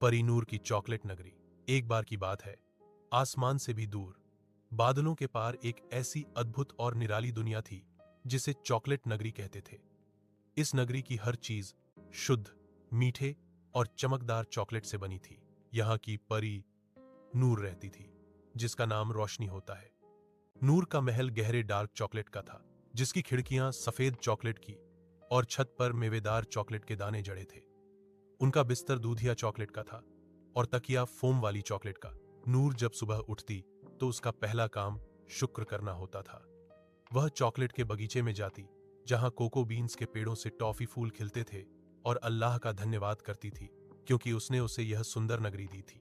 परी नूर की चॉकलेट नगरी। एक बार की बात है, आसमान से भी दूर, बादलों के पार एक ऐसी अद्भुत और निराली दुनिया थी जिसे चॉकलेट नगरी कहते थे। इस नगरी की हर चीज शुद्ध, मीठे और चमकदार चॉकलेट से बनी थी। यहाँ की परी नूर रहती थी, जिसका नाम रोशनी होता है। नूर का महल गहरे डार्क चॉकलेट का था, जिसकी खिड़कियां सफेद चॉकलेट की और छत पर मेवेदार चॉकलेट के दाने जड़े थे। उनका बिस्तर दूधिया चॉकलेट का था और तकिया फोम वाली चॉकलेट का। नूर जब सुबह उठती तो उसका पहला काम शुक्र करना होता था। वह चॉकलेट के बगीचे में जाती, जहां कोको बीन्स के पेड़ों से टॉफी फूल खिलते थे, और अल्लाह का धन्यवाद करती थी, क्योंकि उसने उसे यह सुंदर नगरी दी थी।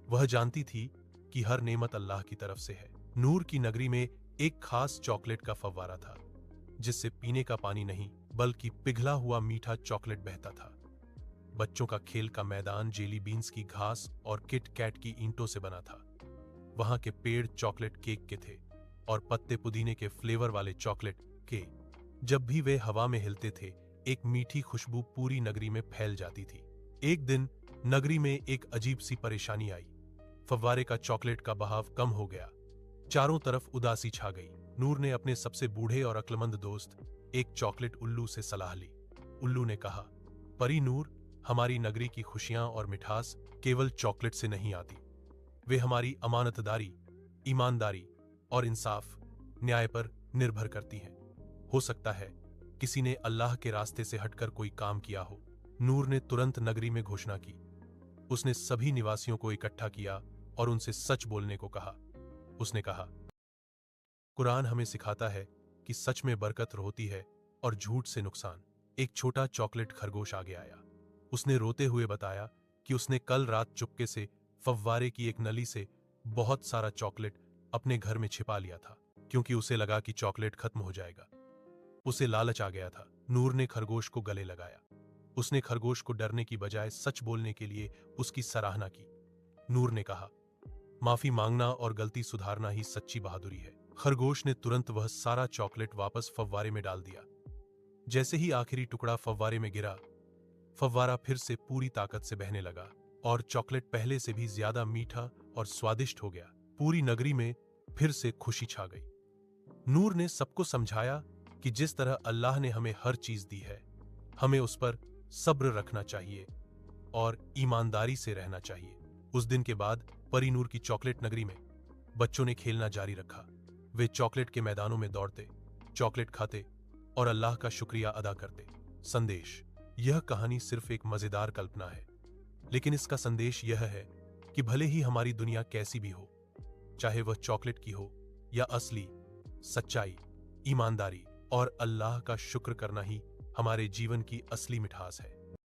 वह जानती थी कि हर नेमत अल्लाह की तरफ से है। नूर की नगरी में एक खास चॉकलेट का फव्वारा था, जिससे पीने का पानी नहीं बल्कि पिघला हुआ मीठा चॉकलेट बहता था। बच्चों का खेल का मैदान जेली बीन्स की घास और किट कैट की ईंटों से बना था। वहां के पेड़ चॉकलेट केक के थे और पत्ते पुदीने के फ्लेवर वाले चॉकलेट के। जब भी वे हवा में हिलते थे, एक मीठी खुशबू पूरी नगरी में फैल जाती थी। एक दिन नगरी में एक अजीब सी परेशानी आई। फव्वारे का चॉकलेट का बहाव कम हो गया। चारों तरफ उदासी छा गई। नूर ने अपने सबसे बूढ़े और अक्लमंद दोस्त, एक चॉकलेट उल्लू से सलाह ली। उल्लू ने कहा, परी नूर, हमारी नगरी की खुशियां और मिठास केवल चॉकलेट से नहीं आती। वे हमारी अमानतदारी, ईमानदारी और इंसाफ, न्याय पर निर्भर करती हैं। हो सकता है किसी ने अल्लाह के रास्ते से हटकर कोई काम किया हो। नूर ने तुरंत नगरी में घोषणा की। उसने सभी निवासियों को इकट्ठा किया और उनसे सच बोलने को कहा। उसने कहा, कुरान हमें सिखाता है कि सच में बरकत होती है और झूठ से नुकसान। एक छोटा चॉकलेट खरगोश आगे आया। उसने रोते हुए बताया कि उसने कल रात चुपके से फव्वारे की एक नली से बहुत सारा चॉकलेट अपने घर में छिपा लिया था, क्योंकि उसे लगा कि चॉकलेट खत्म हो जाएगा। उसे लालच आ गया था। नूर ने खरगोश को गले लगाया। उसने खरगोश को डरने की बजाय सच बोलने के लिए उसकी सराहना की। नूर ने कहा, माफी मांगना और गलती सुधारना ही सच्ची बहादुरी है। खरगोश ने तुरंत वह सारा चॉकलेट वापस फव्वारे में डाल दिया। जैसे ही आखिरी टुकड़ा फव्वारे में गिरा, फव्वारा फिर से पूरी ताकत से बहने लगा और चॉकलेट पहले से भी ज्यादा मीठा और स्वादिष्ट हो गया। पूरी नगरी में फिर से खुशी छा गई। नूर ने सबको समझाया कि जिस तरह अल्लाह ने हमें हर चीज दी है, हमें उस पर सब्र रखना चाहिए और ईमानदारी से रहना चाहिए। उस दिन के बाद परी नूर की चॉकलेट नगरी में बच्चों ने खेलना जारी रखा। वे चॉकलेट के मैदानों में दौड़ते, चॉकलेट खाते और अल्लाह का शुक्रिया अदा करते। संदेश: यह कहानी सिर्फ एक मजेदार कल्पना है, लेकिन इसका संदेश यह है कि भले ही हमारी दुनिया कैसी भी हो, चाहे वह चॉकलेट की हो या असली, सच्चाई, ईमानदारी और अल्लाह का शुक्र करना ही हमारे जीवन की असली मिठास है।